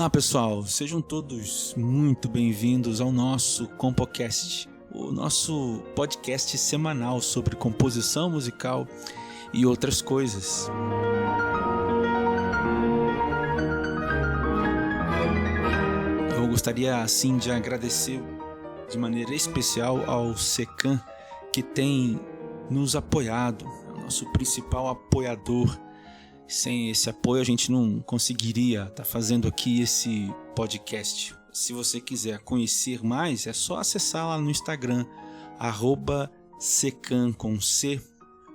Olá pessoal, sejam todos muito bem-vindos ao nosso Compocast, o nosso podcast semanal sobre composição musical e outras coisas. Eu gostaria assim de agradecer de maneira especial ao Secan, que tem nos apoiado, é o nosso principal apoiador. Sem esse apoio a gente não conseguiria estar fazendo aqui esse podcast. Se você quiser conhecer mais, é só acessar lá no Instagram, @secan com C,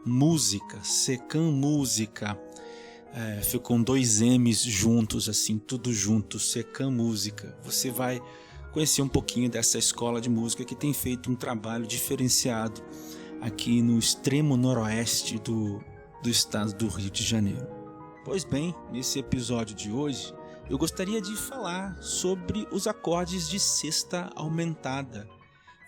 música, Secan Música. Ficam 2 M's juntos, assim, tudo junto, Secan Música. Você vai conhecer um pouquinho dessa escola de música que tem feito um trabalho diferenciado aqui no extremo noroeste do estado do Rio de Janeiro. Pois bem, nesse episódio de hoje, eu gostaria de falar sobre os acordes de sexta aumentada.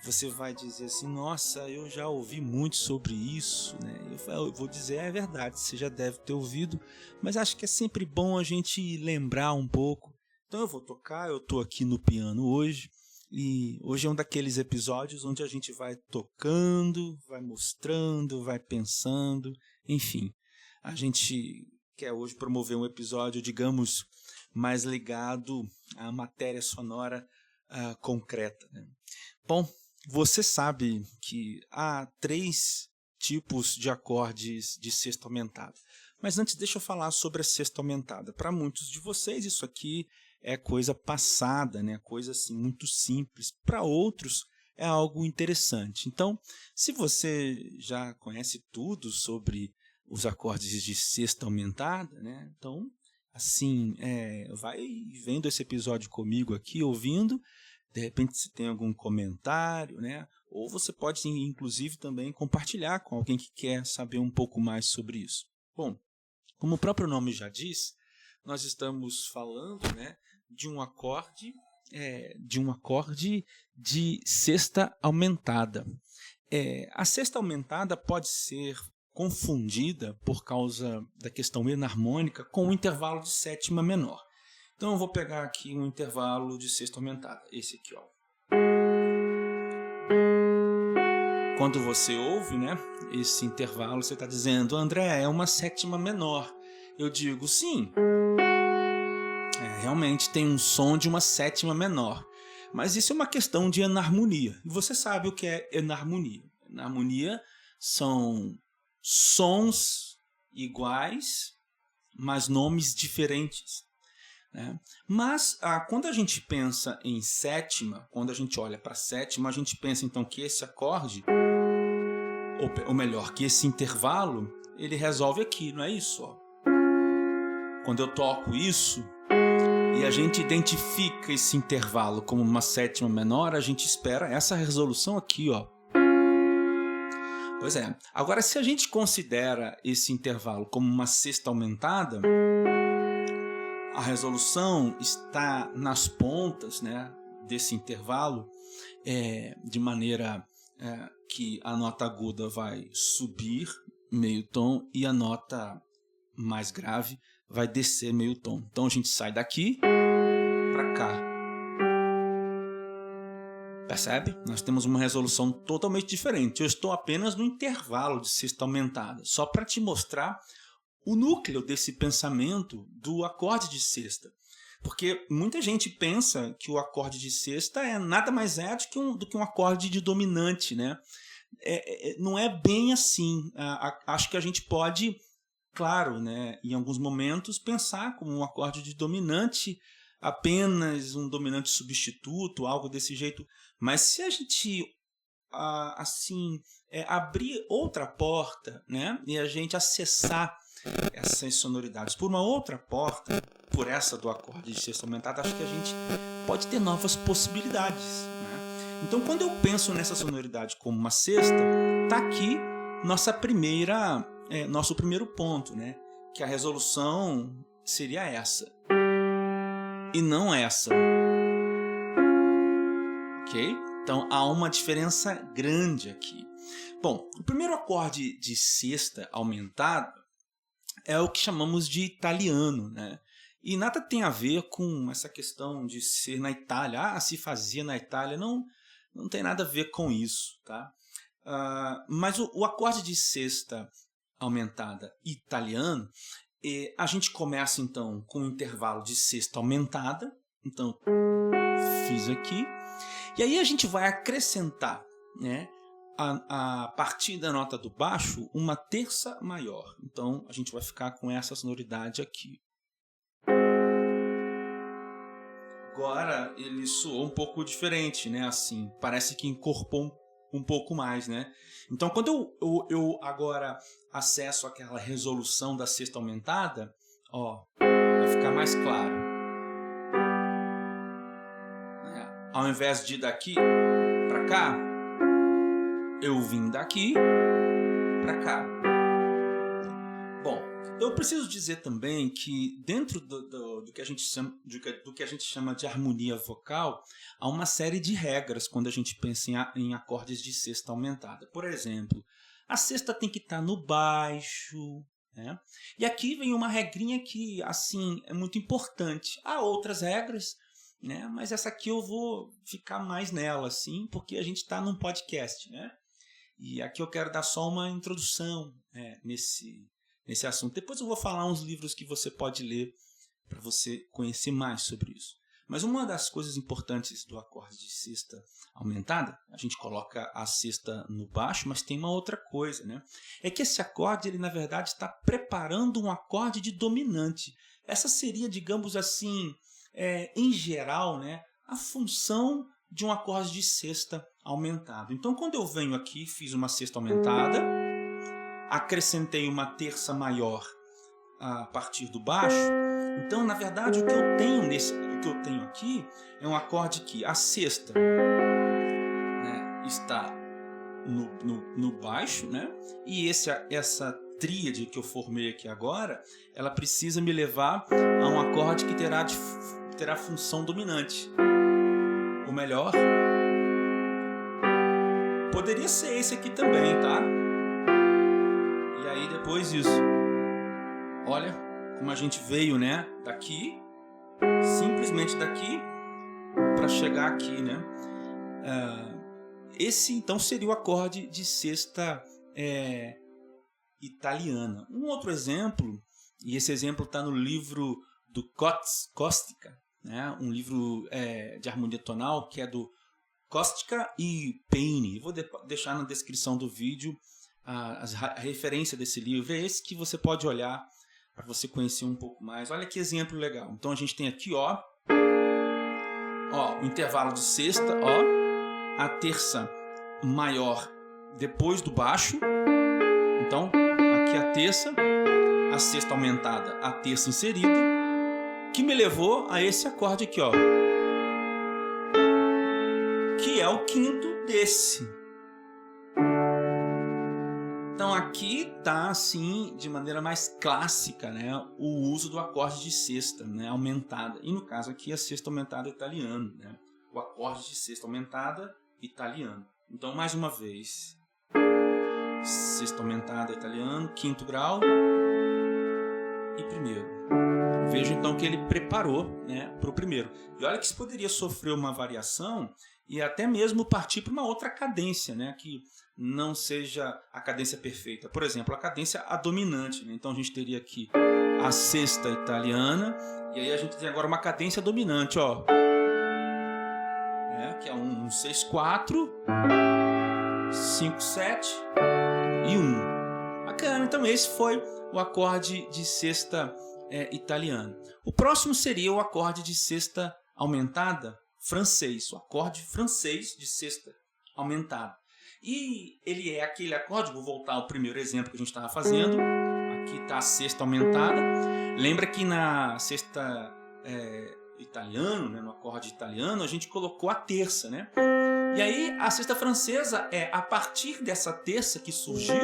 Você vai dizer assim, nossa, eu já ouvi muito sobre isso, né? Eu vou dizer, é verdade, você já deve ter ouvido, mas acho que é sempre bom a gente lembrar um pouco. Então eu vou tocar, eu estou aqui no piano hoje, e hoje é um daqueles episódios onde a gente vai tocando, vai mostrando, vai pensando, enfim. A gente quer hoje promover um episódio, digamos, mais ligado à matéria sonora concreta, né? Bom, você sabe que há 3 tipos de acordes de sexta aumentada. Mas antes deixa eu falar sobre a sexta aumentada. Para muitos de vocês isso aqui é coisa passada, né? Coisa assim muito simples. Para outros é algo interessante. Então, se você já conhece tudo sobre os acordes de sexta aumentada, né? Então, assim, vai vendo esse episódio comigo aqui, ouvindo, de repente se tem algum comentário, né? Ou você pode, inclusive, também compartilhar com alguém que quer saber um pouco mais sobre isso. Bom, como o próprio nome já diz, nós estamos falando, né, de um acorde de sexta aumentada. A sexta aumentada pode ser confundida por causa da questão enarmônica com o intervalo de sétima menor. Então eu vou pegar aqui um intervalo de sexta aumentada, esse aqui, ó. Quando você ouve, né, esse intervalo, você está dizendo, André, é uma sétima menor. Eu digo, sim, realmente tem um som de uma sétima menor. Mas isso é uma questão de enarmonia. E você sabe o que é enarmonia. Enarmonia são sons iguais, mas nomes diferentes, né? Mas quando a gente pensa em sétima, quando a gente olha para a sétima, a gente pensa então que esse acorde, ou melhor, que esse intervalo, ele resolve aqui, não é isso? Ó. Quando eu toco isso e a gente identifica esse intervalo como uma sétima menor, a gente espera essa resolução aqui, ó. Pois é. Agora, se a gente considera esse intervalo como uma sexta aumentada, a resolução está nas pontas, né, desse intervalo, de maneira que a nota aguda vai subir meio tom e a nota mais grave vai descer meio tom. Então a gente sai daqui para cá. Percebe? Nós temos uma resolução totalmente diferente. Eu estou apenas no intervalo de sexta aumentada, só para te mostrar o núcleo desse pensamento do acorde de sexta. Porque muita gente pensa que o acorde de sexta nada mais do que um acorde de dominante, né? Não é bem assim. Acho que a gente pode, claro, né, em alguns momentos, pensar como um acorde de dominante, apenas um dominante substituto, algo desse jeito. Mas se a gente abrir outra porta, né, e a gente acessar essas sonoridades por uma outra porta, por essa do acorde de sexta aumentada, acho que a gente pode ter novas possibilidades, né? Então, quando eu penso nessa sonoridade como uma sexta, está aqui nosso primeiro ponto, né? Que a resolução seria essa e não essa. Ok? Então, há uma diferença grande aqui. Bom, o primeiro acorde de sexta aumentada é o que chamamos de italiano, né? E nada tem a ver com essa questão de ser na Itália. Se fazia na Itália. Não, não tem nada a ver com isso, tá? Mas o acorde de sexta aumentada italiano, a gente começa então com um intervalo de sexta aumentada. Então, fiz aqui. E aí a gente vai acrescentar, né, a partir da nota do baixo, uma terça maior. Então, a gente vai ficar com essa sonoridade aqui. Agora, ele soou um pouco diferente, né? Assim, parece que incorporou um pouco mais, né? Então, quando eu agora acesso aquela resolução da sexta aumentada, ó, vai ficar mais claro. Ao invés de ir daqui para cá, eu vim daqui para cá. Bom, eu preciso dizer também que dentro do que a gente chama de harmonia vocal, há uma série de regras quando a gente pensa em acordes de sexta aumentada. Por exemplo, a sexta tem que estar no baixo, né? E aqui vem uma regrinha que assim é muito importante. Há outras regras, né? Mas essa aqui eu vou ficar mais nela, assim, porque a gente está num podcast, né? E aqui eu quero dar só uma introdução, nesse assunto. Depois eu vou falar uns livros que você pode ler para você conhecer mais sobre isso. Mas uma das coisas importantes do acorde de sexta aumentada, a gente coloca a sexta no baixo, mas tem uma outra coisa, né? É que esse acorde, ele na verdade está preparando um acorde de dominante. Essa seria, digamos assim, em geral, né, a função de um acorde de sexta aumentado. Então, quando eu venho aqui, fiz uma sexta aumentada, acrescentei uma terça maior a partir do baixo. Então, na verdade, o que eu tenho aqui é um acorde que a sexta, né, está no baixo, né? E essa tríade que eu formei aqui agora, ela precisa me levar a um acorde que terá função dominante. Ou melhor, poderia ser esse aqui também, tá? E aí depois disso, olha como a gente veio, né? Daqui, simplesmente daqui, para chegar aqui, né? Esse então seria o acorde de sexta italiana. Um outro exemplo, e esse exemplo está no livro do Kostka, né? Um livro de harmonia tonal que é do Kostka e Payne. Vou deixar na descrição do vídeo a referência desse livro. É esse que você pode olhar para você conhecer um pouco mais. Olha que exemplo legal. Então a gente tem aqui, ó, o intervalo de sexta, ó, a terça maior depois do baixo. Então aqui a terça, a sexta aumentada, a terça inserida, que me levou a esse acorde aqui, ó, que é o quinto desse. Então aqui tá assim de maneira mais clássica, né, o uso do acorde de sexta, né, aumentada. E no caso aqui a sexta aumentada italiano, né, o acorde de sexta aumentada italiano. Então mais uma vez, sexta aumentada italiano, quinto grau e primeiro. Vejo então que ele preparou, né, para o primeiro. E olha que isso poderia sofrer uma variação e até mesmo partir para uma outra cadência, né, que não seja a cadência perfeita. Por exemplo, a cadência dominante, né? Então a gente teria aqui a sexta italiana e aí a gente tem agora uma cadência dominante, ó, que é um 6-4, 5-7 e 1. Bacana, então esse foi o acorde de sexta italiano. O próximo seria o acorde de sexta aumentada francês, o acorde francês de sexta aumentada. E ele é aquele acorde, vou voltar ao primeiro exemplo que a gente estava fazendo, aqui está a sexta aumentada. Lembra que na sexta italiano, né, no acorde italiano, a gente colocou a terça, né? E aí a sexta francesa a partir dessa terça que surgiu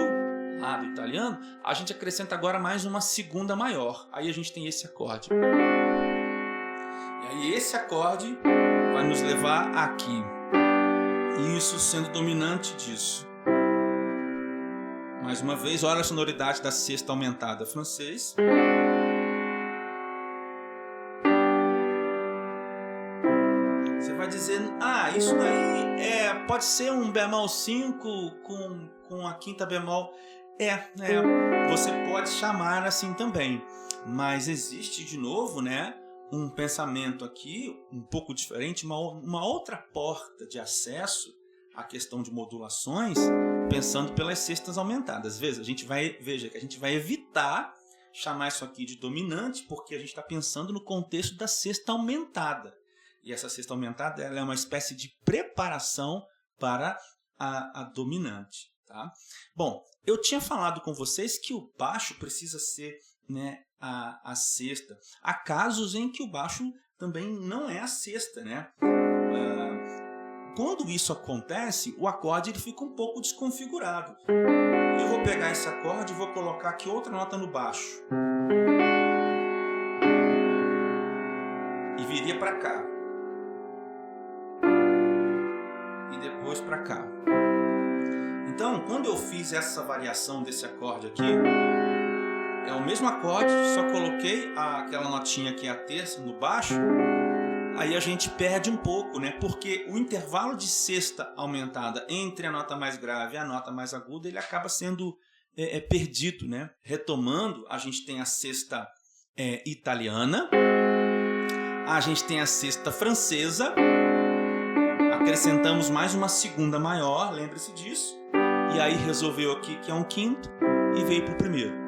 lá do italiano, a gente acrescenta agora mais uma segunda maior. Aí a gente tem esse acorde. E aí esse acorde vai nos levar aqui. Isso sendo dominante disso. Mais uma vez, olha a sonoridade da sexta aumentada francês. isso daí pode ser um bemol 5 com a quinta bemol. Você pode chamar assim também. Mas existe, de novo, né, um pensamento aqui um pouco diferente, uma outra porta de acesso à questão de modulações, pensando pelas sextas aumentadas. Veja que a gente vai evitar chamar isso aqui de dominante, porque a gente está pensando no contexto da sexta aumentada. E essa sexta aumentada ela é uma espécie de preparação para a dominante. Tá? Bom, eu tinha falado com vocês que o baixo precisa ser, né, a sexta. Há casos em que o baixo também não é a sexta, né? Quando isso acontece, o acorde ele fica um pouco desconfigurado. Eu vou pegar esse acorde e vou colocar aqui outra nota no baixo. E viria para cá. E depois para cá. Então, quando eu fiz essa variação desse acorde aqui, é o mesmo acorde, só coloquei aquela notinha que é a terça no baixo, aí a gente perde um pouco, né? Porque o intervalo de sexta aumentada entre a nota mais grave e a nota mais aguda, ele acaba sendo perdido, né? Retomando, a gente tem a sexta italiana, a gente tem a sexta francesa, acrescentamos mais uma segunda maior, lembre-se disso, e aí resolveu aqui que é um quinto e veio para o primeiro.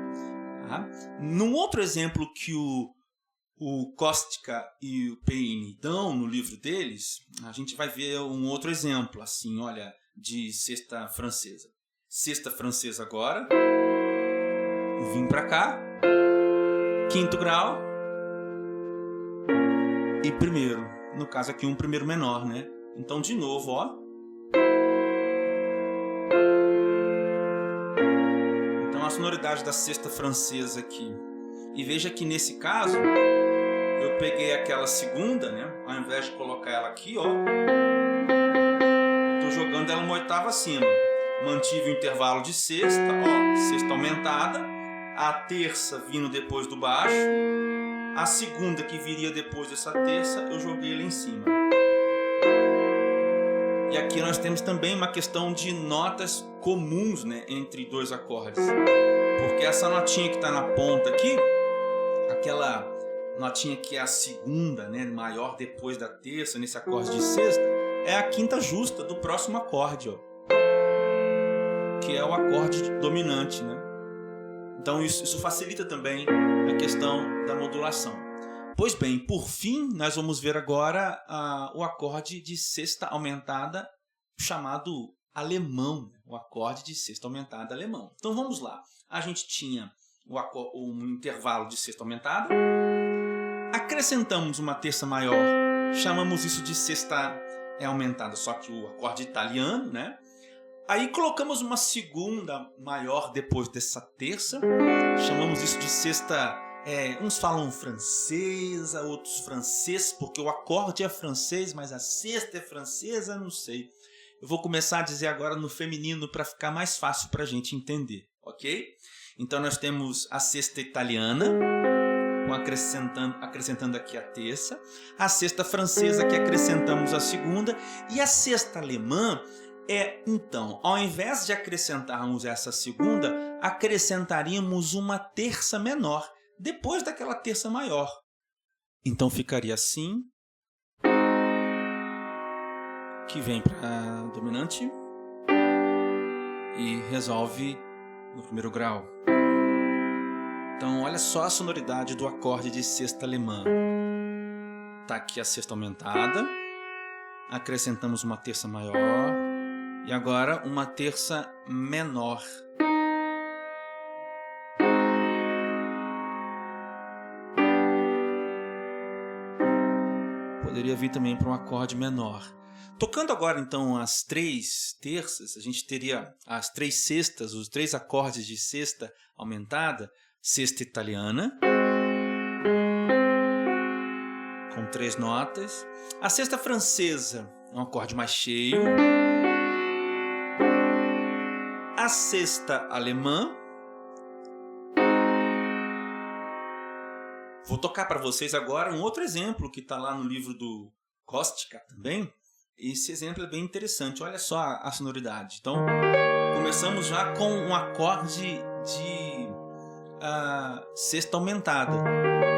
Tá? Num outro exemplo que o Kostka e o Peine dão no livro deles, a gente vai ver um outro exemplo, assim, olha, de sexta francesa. Sexta francesa agora, vim para cá, quinto grau e primeiro. No caso aqui um primeiro menor, né? Então de novo, ó. Então a sonoridade da sexta francesa aqui. E veja que nesse caso eu peguei aquela segunda, né? Ao invés de colocar ela aqui, ó, estou jogando ela uma oitava acima. Mantive o intervalo de sexta, ó, sexta aumentada, a terça vindo depois do baixo, a segunda que viria depois dessa terça, eu joguei ela em cima. E aqui nós temos também uma questão de notas comuns, né, entre dois acordes. Porque essa notinha que está na ponta aqui, aquela notinha que é a segunda, né, maior depois da terça, nesse acorde de sexta, é a quinta justa do próximo acorde, ó, que é o acorde dominante, né? Então isso facilita também a questão da modulação. Pois bem, por fim, nós vamos ver agora o acorde de sexta aumentada chamado alemão, o acorde de sexta aumentada alemão. Então vamos lá. A gente tinha um intervalo de sexta aumentada, acrescentamos uma terça maior, chamamos isso de sexta aumentada, só que o acorde italiano, né? Aí colocamos uma segunda maior depois dessa terça, chamamos isso de sexta, uns falam francesa, outros francês, porque o acorde é francês, mas a sexta é francesa, não sei. Eu vou começar a dizer agora no feminino para ficar mais fácil para a gente entender, ok? Então nós temos a sexta italiana, acrescentando aqui a terça, a sexta francesa que acrescentamos a segunda, e a sexta alemã então, ao invés de acrescentarmos essa segunda, acrescentaríamos uma terça menor, depois daquela terça maior. Então ficaria assim, que vem para dominante e resolve no primeiro grau. Então olha só a sonoridade do acorde de sexta alemã. Está aqui a sexta aumentada, acrescentamos uma terça maior e agora uma terça menor. Poderia vir também para um acorde menor. Tocando agora então as três terças, a gente teria as três sextas, os três acordes de sexta aumentada, sexta italiana, com 3 notas. A sexta francesa é um acorde mais cheio. A sexta alemã. Vou tocar para vocês agora um outro exemplo que está lá no livro do Kostka também, esse exemplo é bem interessante. Olha só a sonoridade. Então, começamos já com um acorde de sexta aumentada.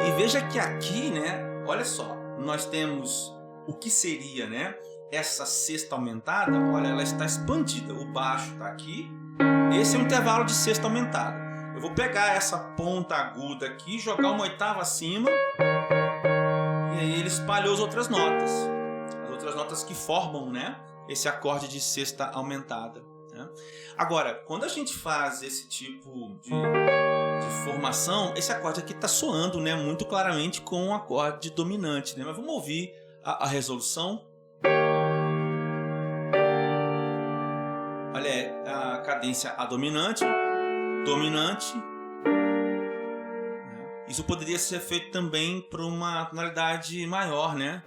E veja que aqui, né? Olha só, nós temos o que seria, né? Essa sexta aumentada, olha, ela está expandida. O baixo está aqui. Esse é um intervalo de sexta aumentada. Eu vou pegar essa ponta aguda aqui, jogar uma oitava acima, e aí ele espalhou as outras notas. As outras notas que formam, né, esse acorde de sexta aumentada. Né? Agora, quando a gente faz esse tipo de formação, esse acorde aqui está soando, né, muito claramente com um acorde dominante. Né? Mas vamos ouvir a resolução. Olha, a cadência A dominante, dominante. Isso poderia ser feito também para uma tonalidade maior, né?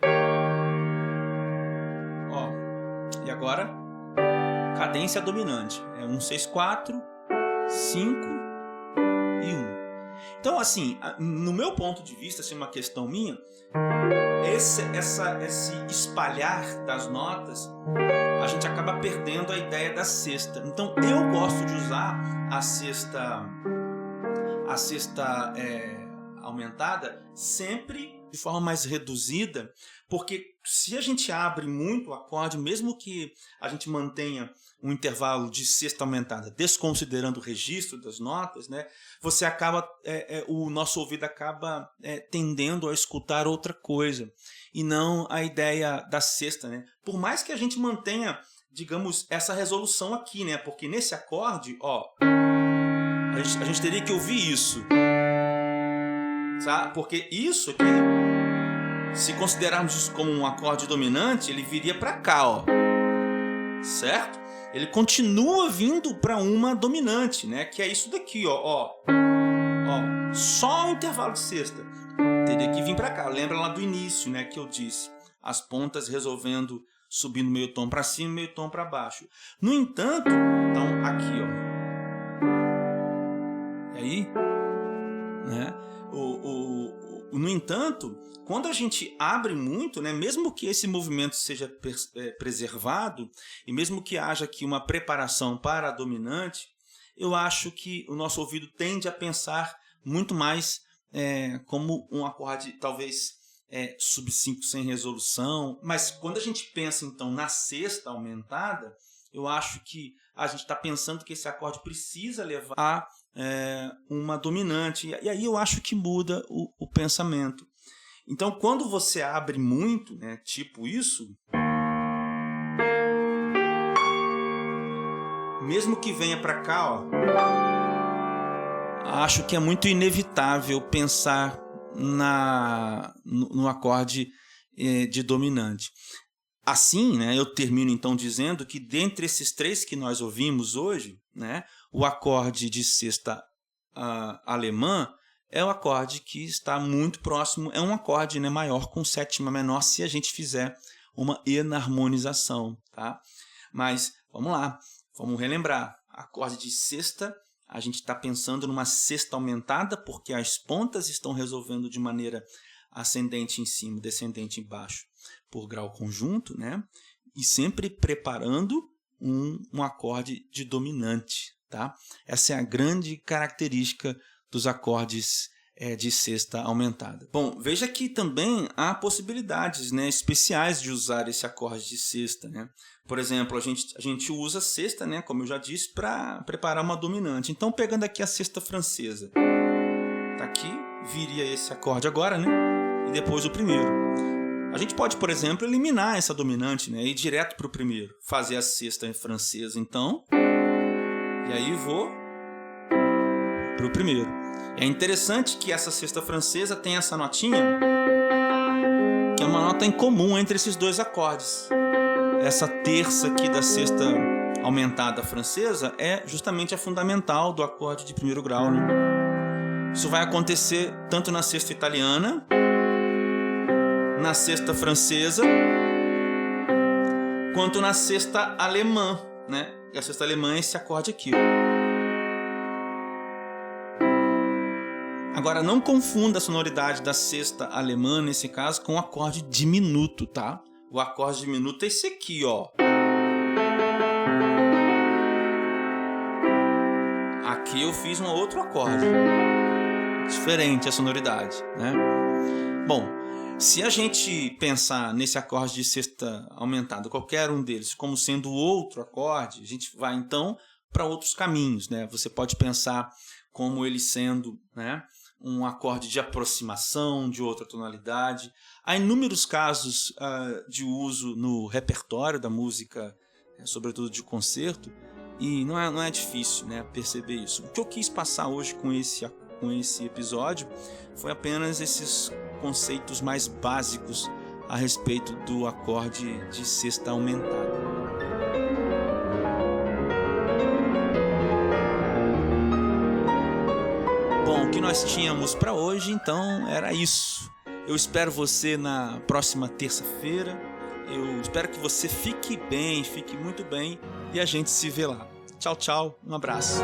Ó, e agora, cadência dominante. É 1, 6, 4, 5 e 1. Então, assim, no meu ponto de vista, assim, uma questão minha, esse espalhar das notas, a gente acaba perdendo a ideia da sexta. Então, eu gosto de usar a sexta aumentada sempre de forma mais reduzida, porque se a gente abre muito o acorde, mesmo que a gente mantenha um intervalo de sexta aumentada, desconsiderando o registro das notas, né, você acaba, o nosso ouvido acaba tendendo a escutar outra coisa, e não a ideia da sexta, né? Por mais que a gente mantenha, digamos, essa resolução aqui, né? Porque nesse acorde, ó, a gente teria que ouvir isso, sabe? Porque isso aqui, se considerarmos isso como um acorde dominante, ele viria para cá, ó, certo? Ele continua vindo para uma dominante, né? Que é isso daqui, ó, só o intervalo de sexta teria que vir para cá. Lembra lá do início, né? Que eu disse, as pontas resolvendo subindo meio tom para cima, meio tom para baixo. No entanto, então aqui, ó, e aí, né? No entanto, quando a gente abre muito, né, mesmo que esse movimento seja preservado e mesmo que haja aqui uma preparação para a dominante, eu acho que o nosso ouvido tende a pensar muito mais como um acorde talvez sub 5 sem resolução. Mas quando a gente pensa então na sexta aumentada, eu acho que a gente está pensando que esse acorde precisa levar a uma dominante. E aí eu acho que muda o pensamento. Então, quando você abre muito, né, tipo isso, mesmo que venha para cá, ó, acho que é muito inevitável pensar no acorde de dominante. Assim, né, eu termino então dizendo que dentre esses três que nós ouvimos hoje, né, o acorde de sexta alemã é o acorde que está muito próximo, é um acorde, né, maior com sétima menor se a gente fizer uma enarmonização, tá? Mas vamos lá, vamos relembrar. Acorde de sexta, a gente está pensando numa sexta aumentada porque as pontas estão resolvendo de maneira ascendente em cima, descendente embaixo, por grau conjunto, né? E sempre preparando um acorde de dominante, tá? Essa é a grande característica dos acordes de sexta aumentada. Bom, veja que também há possibilidades, né, especiais de usar esse acorde de sexta, né? Por exemplo, a gente usa sexta, né, como eu já disse, para preparar uma dominante. Então, pegando aqui a sexta francesa, tá aqui, viria esse acorde agora, né? E depois o primeiro. A gente pode, por exemplo, eliminar essa dominante, né, e ir direto para o primeiro, fazer a sexta francesa, então, e aí vou para o primeiro. É interessante que essa sexta francesa tem essa notinha, que é uma nota em comum entre esses dois acordes. Essa terça aqui da sexta aumentada francesa é justamente a fundamental do acorde de primeiro grau, né? Isso vai acontecer tanto na sexta italiana, na sexta francesa, quanto na sexta alemã, né? E a sexta alemã é esse acorde aqui, ó. Agora, não confunda a sonoridade da sexta alemã, nesse caso, com o acorde diminuto, tá? O acorde diminuto é esse aqui, ó. Aqui eu fiz um outro acorde. Diferente a sonoridade, né? Bom, se a gente pensar nesse acorde de sexta aumentada, qualquer um deles, como sendo outro acorde, a gente vai então para outros caminhos, né? Você pode pensar como ele sendo, né, um acorde de aproximação de outra tonalidade. Há inúmeros casos de uso no repertório da música, sobretudo de concerto, e não é difícil, né, perceber isso. O que eu quis passar hoje com esse episódio foi apenas esses conceitos mais básicos a respeito do acorde de sexta aumentada. Bom, o que nós tínhamos para hoje, então, era isso. Eu espero você na próxima terça-feira. Eu espero que você fique bem, fique muito bem, e a gente se vê lá. Tchau, tchau, um abraço.